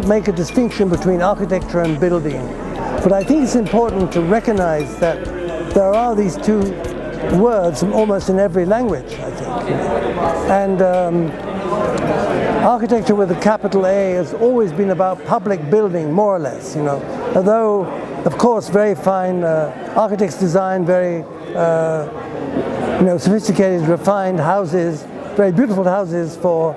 don't make a distinction between architecture and building, but I think it's important to recognize that there are these two words almost in every language, I think. And architecture with a capital A has always been about public building, more or less, although, of course, very fine architects design very sophisticated, refined houses, very beautiful houses for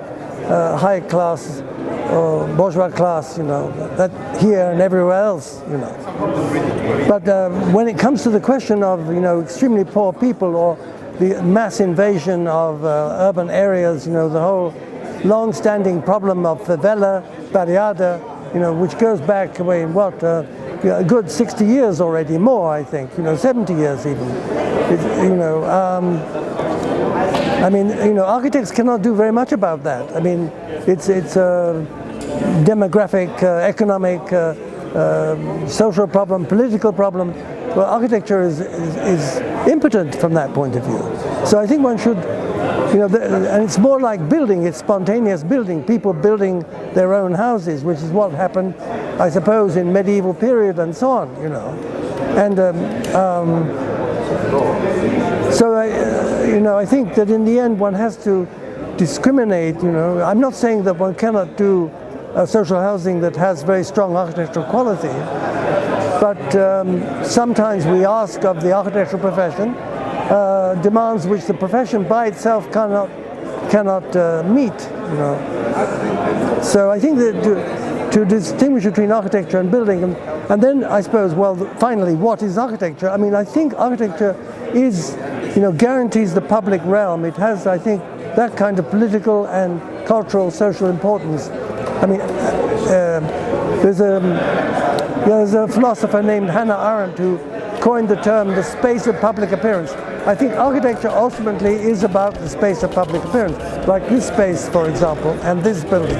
high class or bourgeois class, that here and everywhere else, But when it comes to the question of, extremely poor people or the mass invasion of urban areas, the whole long-standing problem of favela, barriada, which goes back, a good 60 years already, more, I think, 70 years even. Architects cannot do very much about that. It's a demographic, economic, social problem, political problem. Well, architecture is impotent from that point of view. So I think one should, and it's more like building, it's spontaneous building, people building their own houses, which is what happened, I suppose, in medieval period and so on, And so I think that in the end one has to discriminate, I'm not saying that one cannot do social housing that has very strong architectural quality, but sometimes we ask of the architectural profession demands which the profession by itself cannot meet, So I think that to distinguish between architecture and building, and then I suppose, finally, what is architecture? I think architecture is, guarantees the public realm. It has, I think, that kind of political and cultural, social importance. There's a philosopher named Hannah Arendt who coined the term the space of public appearance. I think architecture ultimately is about the space of public appearance, like this space, for example, and this building.